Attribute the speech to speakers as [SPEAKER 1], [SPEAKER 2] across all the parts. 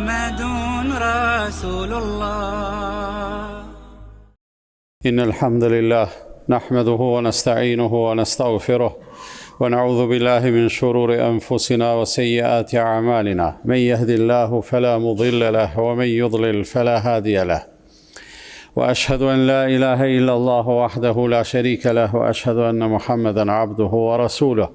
[SPEAKER 1] محمد رسول الله.
[SPEAKER 2] إن الحمد لله نحمده ونستعينه ونستغفره ونعوذ بالله من شرور أنفسنا وسيئات أعمالنا، من يهد الله فلا مضل له ومن يضلل فلا هادي له، وأشهد أن لا إله إلا الله وحده لا شريك له، وأشهد أن محمدا عبده ورسوله.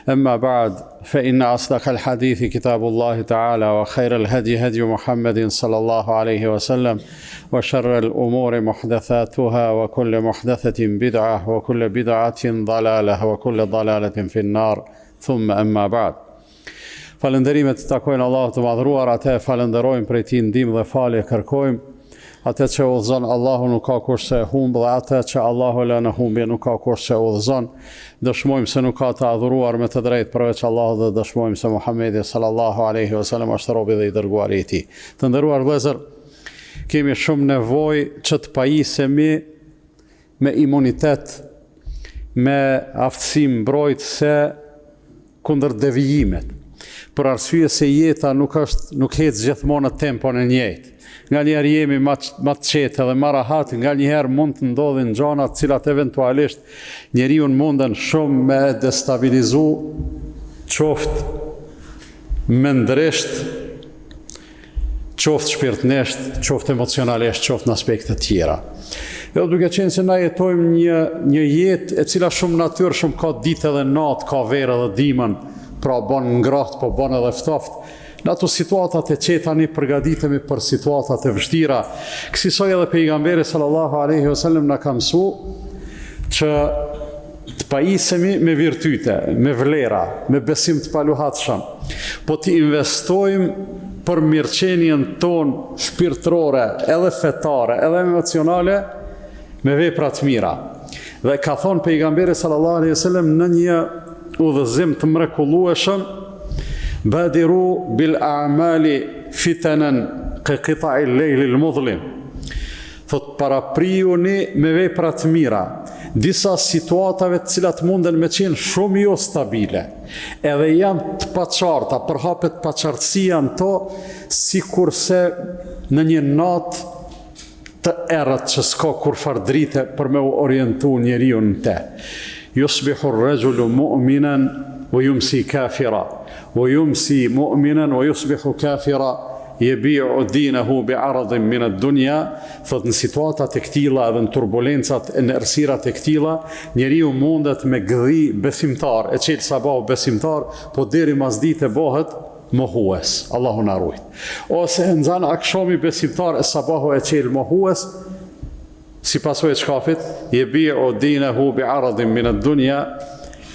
[SPEAKER 2] أما بعد، فإن أصدق الحديث كتاب الله تعالى، وخير الهدي هدي محمد صلى الله عليه وسلم، وشر الأمور محدثاتها، وكل محدثة بدعة، وكل بدعة ضلالة، وكل ضلالة في النار. ثم أما بعد. Falënderimet të takojnë Allahut të madhruar, atë falenderojmë prej tij ndihmë dhe falje kërkojmë. Atë që udhëzon Allahu nuk ka kush që humb, dhe atë që Allahu lë në humbje nuk ka kush që udhëzon. Dëshmojmë se nuk ka të adhuruar me të drejtë përveç Allahut, dhe dëshmojmë se Muhamedi sallallahu alaihi wasallam është robi dhe i dërguari i tij. Të nderuar vëllezër, kemi shumë nevojë që të pajisemi me imunitet, me aftësi mbrojtëse kundër devijimet. Për arsye se jeta nuk ecë gjithmonë në tempon e njëjtë. Nga njerë jemi ma të qetë dhe ma rahat, nga njerë mund të ndodhin gjanat cilat eventualisht njeriu munden shumë me destabilizu, qoftë mendresht, qoftë shpirtnesht, qoftë emocionalisht, qoftë në aspektet tjera. Jo, duke qenë se na jetojmë një jetë e cila shumë natyrë, shumë ka ditë edhe natë, ka verë dhe dimën, pra bon ngraht, po bon edhe ftoftë. Në ato situatat e qeta ne përgatitemi për situatat e vështira. Kësaj edhe pejgamberi sallallahu alaihi wasallam na ka mësuar që të pajisemi me virtyte, me vlera, me besim të paluhatshëm, po të investojmë për mirëqenien tonë shpirtërore, edhe fetare, edhe emocionale, me vepra të mira. Dhe ka thonë pejgamberi sallallahu alaihi wasallam në një udhëzim të mrekullueshëm: Badiru bil a'mali fitanan ka qita'i al-layl al-mudhlim. Thot, paraprijuni me vepra të mira disa situatave të cilat munden me qenë shumë jo stabile, edhe janë të paqarta, përhapet paqartësia në to, sikurse në një natë të errët që s'ka kurfar drite për me u orientu njeriu në te. Yusbihu ar-rajulu mu'minan wa yumsi kafira, wa yumsi mu'minan wa yusbihu kafira, yabi'u dinahu bi'aradin min ad-dunya. Thot, në situatat e këtilla edhe në turbulencat e në errësirat e këtilla, njeriu mundet me gdhi besimtar, e qelë sabahu besimtar, po deri mas dite bëhet mohues. Allahu na ruaj. Ose nxan akşami besimtar, e sabahu e qelë mohues, si pasojë të shkafit, yabi'u dinahu bi'aradin min ad-dunya,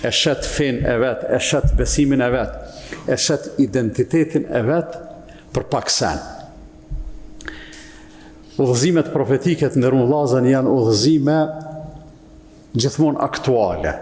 [SPEAKER 2] e shet fen e vet, e shet besimin e vet, e shet identitetin e vet për pak sen. Udhëzimet profetike të nderuar vëllezër janë udhëzime gjithmonë aktuale.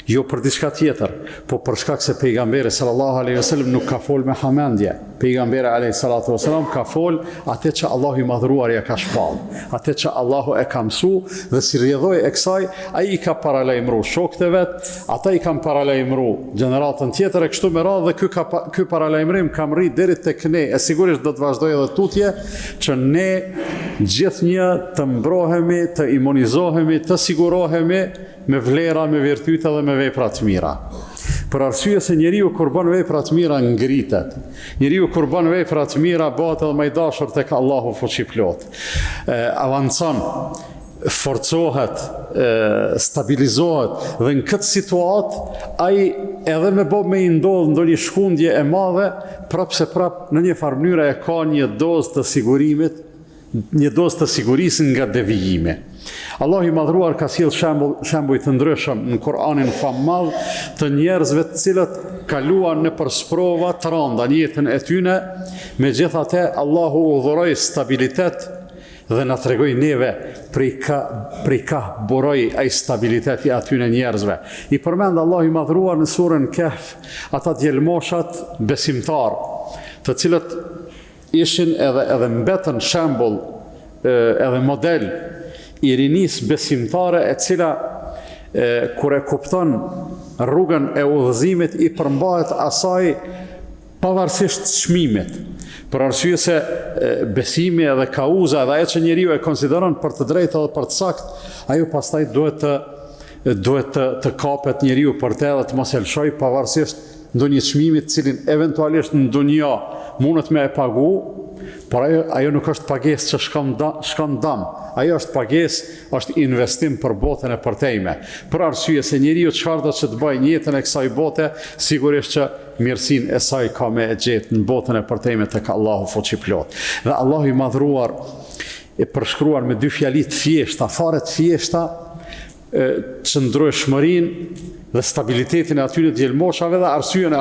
[SPEAKER 2] Jo për diçka tjetër, po për shkak se pejgamberi sallallahu alaihi wasallam nuk ka fol me hamendje. Pejgamberi alaihi salatu wasallam ka fol atë që Allahu i madhruar ja ka shpall, atë që Allahu e ka mësu, dhe si rrjedhoi e kësaj, ai i ka paralajmëru shokët e vet, ata i kanë paralajmëru gjeneratën tjetër, e kështu me radhë, dhe ky paralajmërim ka rrit deri tek ne, e sigurisht do të vazhdojë edhe tutje, që ne gjithnjë të mbrohemi, të imunizohemi, të sigurohemi me vlera, me virtyte dhe me vepra të mira. Për arsye se njeriu kur bën vepra të mira ngritet. Njeriu kur bën vepra të mira bëhet edhe më i dashur tek Allahu fuqiplot. Avancon, forcohet, stabilizohet, dhe në këtë situatë ai edhe me bë me i ndodh ndonjë shkundje e madhe, prapse në një farë mënyrë e ka një dozë të sigurimit, një dozë të sigurisë nga devijimi. Allahu i madhruar ka sjell shembuj të ndryshëm në Kur'anin famadh të njerëzve të cilët kaluan nëpër sprova të rënda në jetën e tyre, megjithatë Allahu u dhuroi stabilitet dhe na tregoi neve prej ka buroi ai stabiliteti atyre njerëzve. I përmend Allahu i madhruar në surën Kahf ata djelmoshat besimtar, të cilët ishin edhe mbetën shembull edhe model i rinis besimtare, e cila kur e kupton rrugën e udhëzimit i përmbahet asaj pavarësisht çmimit. Për arsye se besimi edhe kauza edhe ajo që njeriu e konsideron për të drejtë edhe për të saktë, ajo pastaj duhet të kapet njeriu për të edhe të mos e lëshoj pavarësisht ndonjë çmimi të cilin eventualisht në dunja mundet me e pagu, por ajo nuk është pagesë që shkon dam. Ajo është pagesë, është investim për botën e përtejme. Për arsye se njeriu çfarë do të bëjë në jetën e kësaj bote, sigurisht që mirësinë e saj ka me e gjetë në botën e përtejme tek Allahu fuqiplot. Dhe Allahu i madhruar e përshkruar me dy fjali të thjeshta, fare të thjeshta, qëndrueshmërinë dhe stabilitetin e atyre djelmoshave dhe arsyen e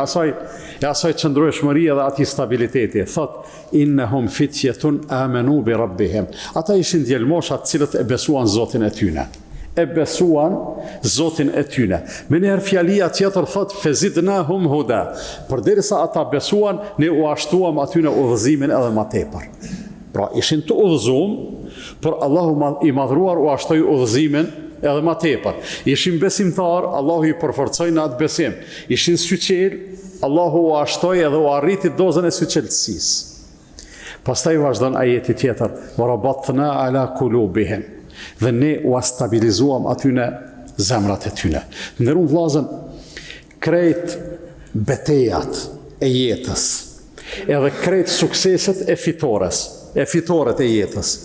[SPEAKER 2] asaj qëndrueshmërie dhe atij stabiliteti. Thot, innehum fitjetun amenu bi rabbihim. Ata ishin djelmosha të cilët e besuan Zotin e tyne. E besuan Zotin e tyne. Me njëherë fjalia tjetër thot, fezidnahum huda. Përderisa ata besuan, ne u ashtuam atyne udhëzimin edhe ma tepër. Pra, ishin të udhëzum, por Allahu i madhruar u ashtoi udhëzimin edhe ma tepër. Ishin besimtar, Allahu i përforcoi në atë besim. Ishin syqel, Allahu u ashtoi edhe u arriti dozën e syqeltësisë. Pastaj vazhdon ajeti tjetër, warabatna ala kulubihim. Dhe ne u stabilizuam atyne zemrat e tyne. Ndërun vllazën, krejt betejat e jetës, edhe krejt sukseset e fitoret e jetës,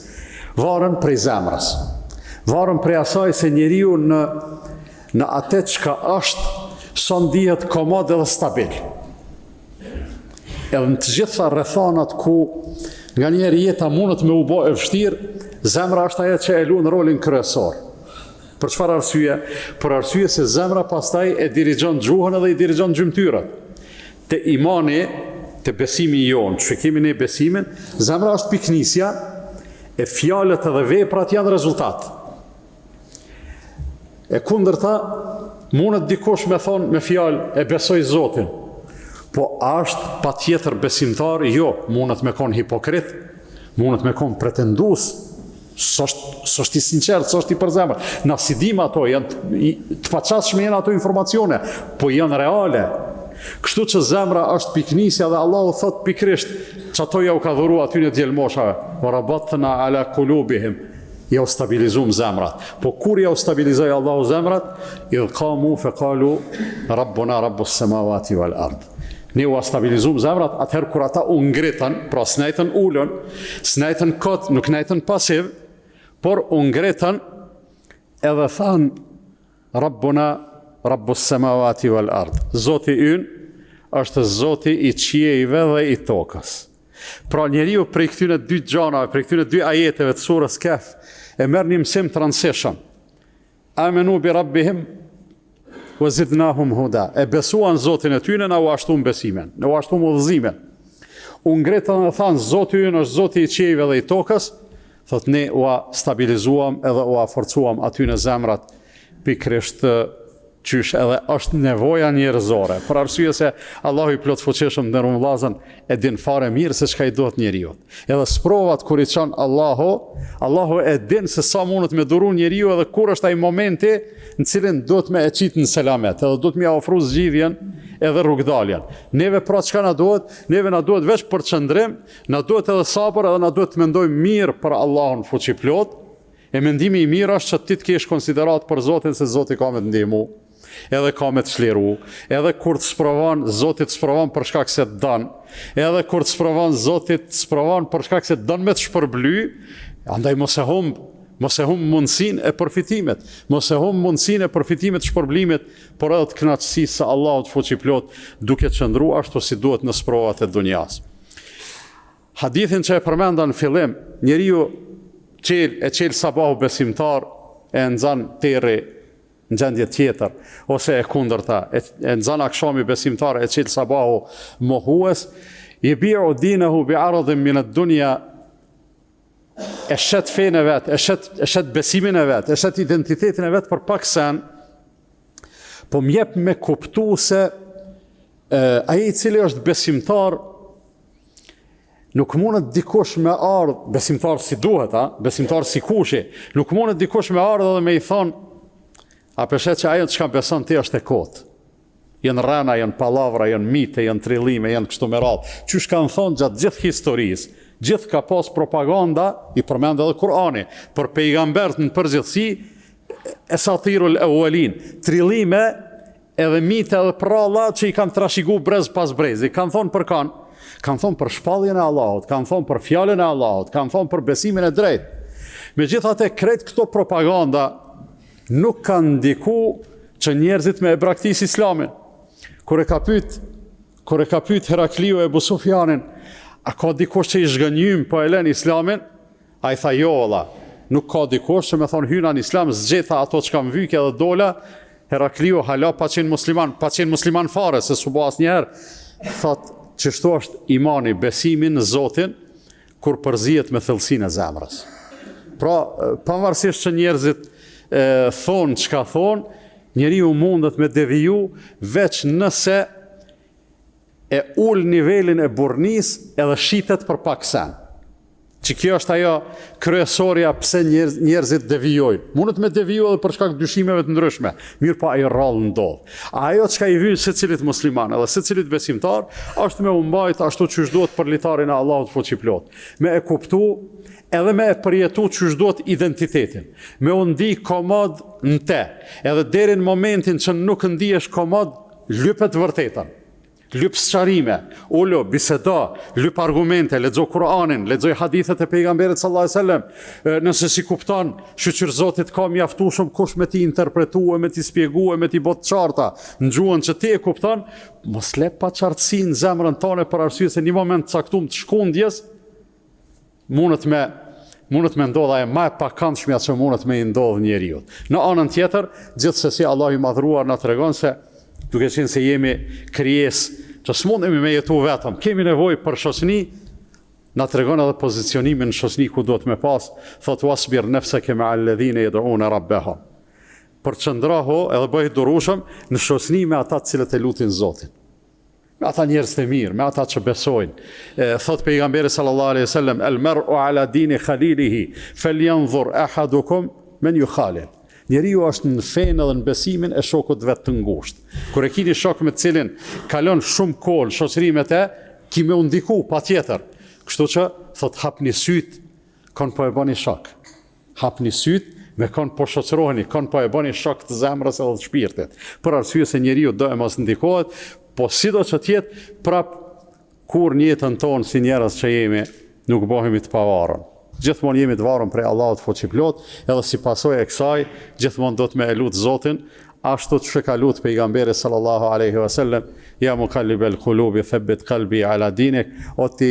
[SPEAKER 2] varen prej zemrës. Varën prej asaj se njeriu në atë çka është, son dihet komod edhe stabil. Edhe në të gjitha rrethanat ku nga njerë jeta mundet me u bë e vështirë, zemra është ajo që e luan rolin kryesor. Për çfarë arsye? Për arsye se zemra pastaj e dirigjon gjuhën edhe i dirigjon gjymtyrën. Te imani, te besimi jon, që kemi ne besimin, zemra është piknisja, e fjalët edhe veprat janë rezultat. E kundërta, mundet dikush me thonë me fjalë e besoj Zotin, po është pa tjetër besimtar, jo, mundet me konë hipokrit, mundet me konë pretendues, s'është i sinqert, s'është i përzemër. Na si dim ato, janë të paqasshme janë ato informacione, po janë reale. Kështu që zemra është piknisja dhe Allahu thot pikrisht që ato ja u ka dhuru aty në djelmoshave, warabatna ala kulubihim, ja u stabilizum zemrat. Po kur ja u stabilizoj Allahu zemrat, idh qamu fe qalu rabbuna rabbus samawati wal ard. Ne u stabilizum zemrat atëherë kur ata u ngritën, pra s'najtën ulën, s'najtën kot, nuk najtën pasiv, por u ngritën edhe than rabbuna rabbus samawati wal ard. Zoti ynë është Zoti i qiejve dhe i tokës. Pra njeriu prej këtyne dy gjanave, prej këtyne dy ajeteve të surës Kehf, e merr një mësim transition. Amenu bi rabbihim wa zidnahum huda. E besuan Zotin e tyne, na u ashtuam besimin, na u ashtuam udhëzimin. U ngritën dhe thanë, Zoti ynë është Zoti i qiejve dhe i tokës, thot ne u stabilizuam edhe u forcuam aty në zemrat, pikrisht qysh edhe është nevoja njerëzore, për arsye se Allahu i plot fuqishëm ndërmjet vllazën e din fare mirë se çka i duhet njeriu. Edhe sprovat kur i çon Allahu e din se sa mundet me duru njeriu edhe kur është ai momenti në cilin duhet me e qit në selamet, edhe duhet me ofru zgjidhjen edhe rrugdaljen. Neve pra çka na duhet? Neve na duhet veç për qëndrim, na duhet edhe sabër edhe na duhet të mendojmë mirë për Allahun fuqiplot. E mendimi i mirë është që ti të kesh konsiderat për Zotin se Zoti ka me të ndihmu, edhe ka me të çliru, edhe kur të sprovon, Zoti të sprovon për shkak se të don, edhe kur të sprovon, Zoti të sprovon për shkak se të don me të shpërbly, andaj mos e humb mundësinë e përfitimit, mos e humb mundësinë e përfitimit të shpërblimit, por edhe të kënaqësisë së Allahut fuqiplot, duke qëndruar ashtu si duhet në sprovat e dunjas. Hadithin që e përmenda në fillim, njeriu e qel sabahu besimtar, e nxan terri në gjendje tjetër, ose e kundërta, e nxan akshami besimtar, e qel sabahu mohues, yebi'u dinahu bi'aradhin min ad-dunya, e shet fenë e vet, e shet besimin e vet, e shet identitetin e vet për pak sen, po m'jep me kuptu se ai i cili është besimtar nuk mundet dikush me ardh, besimtar si duhet, besimtar si kushi, nuk mundet dikush me ardh dhe me i thonë, a përshet që ajo që ka beson ti është e kotë. Janë rana, janë palavra, janë mite, janë trillime, janë kështu me radhë. Qysh kanë thonë gjatë gjithë historisë, gjithë ka pas propaganda, i përmend edhe Kurani, për pejgambert në përgjithësi, esatirul awwalin, trillime edhe mite edhe pralla që i kanë trashigu brez pas brezi. Kanë thonë për kanë? Kanë thonë për shpalljen e Allahut, kanë thonë për fjalën e Allahut, kanë thonë për besimin e drejtë. Megjithatë, krejt këto propaganda nuk kanë ndiku që njerëzit me e braktis islamin. Kur e ka pyet Herakliu e Ebu Sufjanin, a ka dikush që i zhgënjym po e len islamin? A i tha jo, Allah, nuk ka dikush që me thonë hyna në islam, zgjeta ato që kam vyke dhe dola. Herakliu hala pa qenë musliman fare, se su bo asnjëherë, thot që shto është imani, besimin në Zotin, kur përzihet me thellësinë e zemrës. Pra, pavarësisht që njerëzit thonë çka thonë, njeriu mundet me deviju veç nëse e ul nivelin e burrnis edhe shitet për pak sen. Që kjo është ajo kryesorja pse njerëzit devijojnë. Mundet me deviju edhe për shkak dyshimeve të ndryshme, mirë pa ajo rrallë ndodh. Ajo çka i vjen secilit musliman edhe secilit besimtar është me u mbajt ashtu çu duhet për litarin e Allahut fuqiplot. Me e kuptu edhe me e përjetu që duhet identitetin, me u ndi komod në te, edhe deri në momentin që nuk ndihesh komod, lypet vërtetën, lyp sqarime, ulo, biseda, lyp argumente, lexo Kur'anin, lexoj hadithet e pejgamberit sallallahu alajhi wasallam, nëse si kupton, shoqër Zotit ka mjaftueshëm kush me ti interpretue, me ti spjegue, me ti bot qarta, në gjuhën që ti e kupton, mos lep pa qartësi në zemrën tone për arsye se një moment caktuar të shkundjes mundet me ndodha e ma e pakëndshmja që mundet me i ndodhë njeriu. Në anën tjetër, gjithsesi Allah i madhruar na tregon se duke qenë se jemi krijesë që s'mundemi me jetu vetëm, kemi nevojë për shoqni, na tregon edhe pozicionimin në shoqni ku duhet me pas, thot wasbir nafsaka ma'a alladhina yad'una rabbahum. Përqëndraho edhe bëj durueshëm në shoqni me ata të cilët e lutin Zotin. Me ata njerëz të mirë, me ata që besojnë. Thot pejgamberi sallallahu alaihi wasallam, el mar'u ala dini khalilihi, falyanzur ahadukum man yukhalil. Njeriu është në fenë dhe në besimin e shokut vet të ngushtë. Kur e keni shok me të cilin kalon shumë kohë në shoqëri me të, ki me u ndiku patjetër. Kështu që thot hapni syt, kon po e bëni shok. Hapni syt, me kon po shoqëroheni, kon po e bëni shok të zemrës edhe të shpirtit. Për arsye se njeriu do e mos ndikohet, po sido që tjetë, prap kur njëtën tonë si njerëz që jemi, nuk bëhemi të pavarën. Gjithmonë jemi të varën prej Allahut fuqiplot, edhe si pasojë e kësaj, gjithmonë do të me e lutë Zotin, ashtu që ka lutë pejgamberi sallallahu alaihi wasallam, ja muqallibal qulubi thabbit qalbi ala dinik, o ti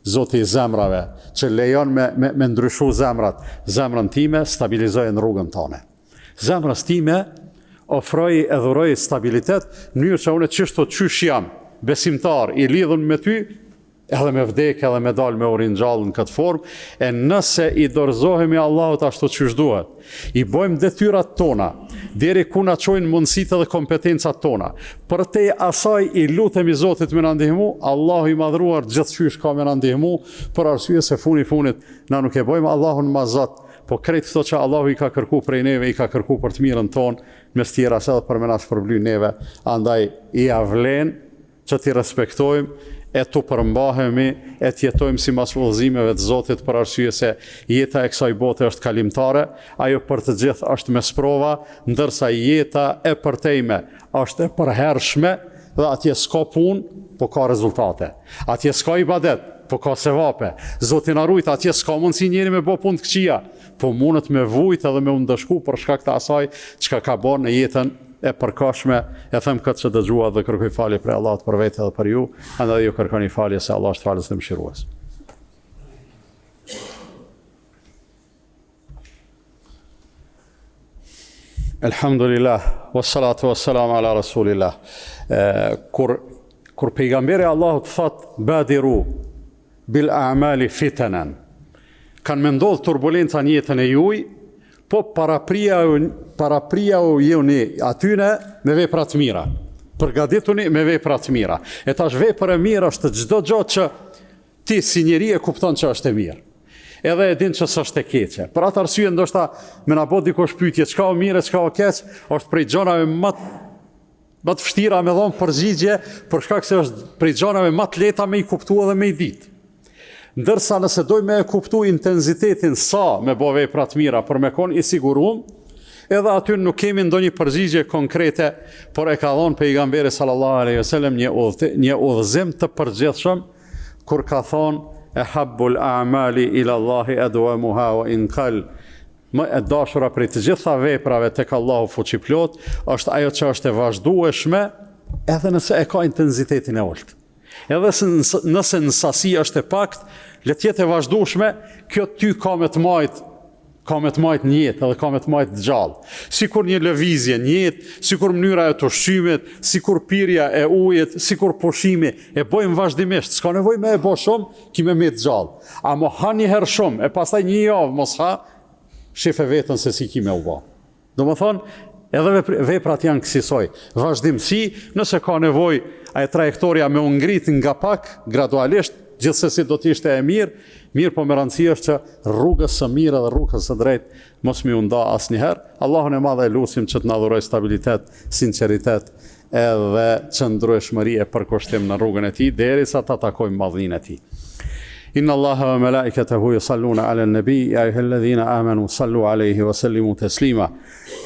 [SPEAKER 2] Zoti i zemrave, që lejon me ndryshu zemrat, zemrën time stabilizojnë rrugën tone. Zemrës time ofroj e dhuroj stabilitet, në mënyrë që unë qysh jam besimtar i lidhun me ty, edhe me vdek, edhe me dal me urin gjallë në këtë formë, e nëse i dorëzohemi Allahut ashtu qysh duhet, i bojmë detyrat tona, deri ku na çojnë mundësitë dhe kompetencat tona, për te asaj i lutemi Zotit me na ndihmu, Allahu i madhruar gjithçysh ka me na ndihmu, për arsye se funit na nuk e bojmë Allahun mazat, po krejt këto që Allahu i ka kërku prej neve, i ka kërku për të mirën tonë, mes tjera se edhe për me na shpërbly neve, andaj i avlen që t'i respektojmë, e të përmbahemi, e të jetojmë si mas udhëzimeve të Zotit për arsye se jeta e kësaj bote është kalimtare, ajo për të gjithë është me sprova, ndërsa jeta e përtejme është e përhershme dhe atje s'ka punë, po ka rezultate. Atje s'ka ibadet, po ka sevape. Zoti na rujt, atje s'ka mundësi njeri me bë punë të këqija, po mundet me vujt edhe me u ndëshku për shkak të asaj çka ka bërë në jetën e përkashme, e them këtë që dëgjua dhe kërkoj falje për Allahut për vete dhe për ju, andaj ju kërkoni falje se Allah është falës dhe mëshirues. Elhamdulillah, wassalatu wassalamu ala rasulillah. Kur pejgamberi Allahut thot, badiru bil a'mali fitanan, kanë me ndodhë turbulenca në jetën e juj, po parapria u jeni atyne me vepra të mira. Përgatituni me vepra të mira. E tash vepra e mirë është çdo gjë që ti si njeri e kupton që është e mirë. Edhe e din që s'është e keqe. Për atë arsye ndoshta me na bë dikush pyetje çka o mirë, çka o keq, është prej gjërave më të vështira me dhënë përgjigje, për shkak se është prej gjanave më të lehta me i kuptu edhe me i ditë. Ndërsa nëse dojmë me e kuptu intensitetin sa me bo vepra të mira për me konë i sigurum, edhe aty nuk kemi ndonjë përgjigje konkrete, por e ka dhënë pejgamberi sallallahu alaihi wasallam një udhëzim të përgjithshëm kur ka thonë ehabbul a'mali ila Allahi adwamuha wa in qall. Më e dashura prej të gjitha veprave tek Allahu fuqiplot është ajo që është e vazhdueshme, edhe nëse e ka intensitetin e ulët. Edhe nëse në sasi është e pakt, le të jetë e vazhdueshme, kjo ty ka me të majt një jetë, edhe ka me të majt gjallë. Sikur një lëvizje një jetë, sikur mënyra e të ushqimit, sikur pirja e ujit, sikur pushimi, e bojmë vazhdimisht, s'ka nevojë me e bo shumë, ki me të gjallë. A mo ha një herë shumë, e pastaj një javë mos ha, shefe vetën se si ki me u ba. Do më thonë, edhe veprat janë kësisoj. Vazhdimsi, nëse ka nevoj, a e trajektoria me ungrit nga pak, gradualisht, gjithsesi do t'ishte e mirë po me rëndësi është që rrugës së mirë dhe rrugës së drejtë mos mi unda asnjëherë. Allahun e madh e lutim që të na dhuroj stabilitet, sinqeritet edhe qëndrueshmëri e përkushtim në rrugën e tij derisa ta takojmë madhninë e tij. إن الله وملائكته يصلون على النبي يا أيها الذين آمنوا صلوا عليه وسلموا تسليما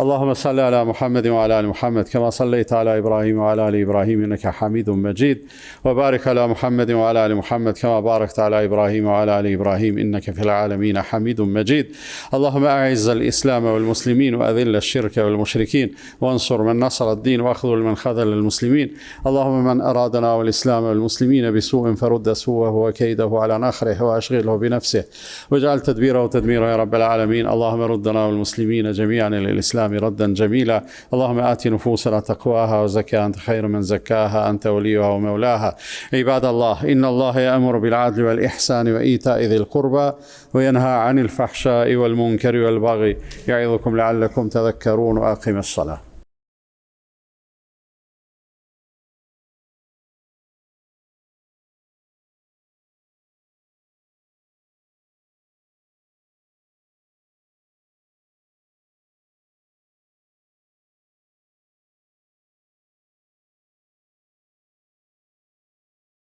[SPEAKER 2] اللهم صل على محمد وعلى آل محمد كما صليت على إبراهيم وعلى آل إبراهيم إنك حميد مجيد وبارك على محمد وعلى آل محمد كما باركت على إبراهيم وعلى آل إبراهيم إنك في العالمين حميد مجيد اللهم أعز الإسلام والمسلمين وأذل الشرك والمشركين وانصر من نصر الدين واخذل من خذل المسلمين اللهم من أرادنا والإسلام والمسلمين بسوء فرد سوءه وكيده على نخره وأشغله بنفسه واجعل تدبيره تدميره يا رب العالمين اللهم ردنا والمسلمين جميعا إلى الإسلام ردا جميلا اللهم آت نفوسنا تقواها وزكها أنت خير من زكاها أنت وليها ومولاها عباد الله إن الله يأمر بالعدل والإحسان وإيتاء ذي القربى وينهى عن الفحشاء والمنكر والبغي يعظكم لعلكم تذكرون وأقم الصلاة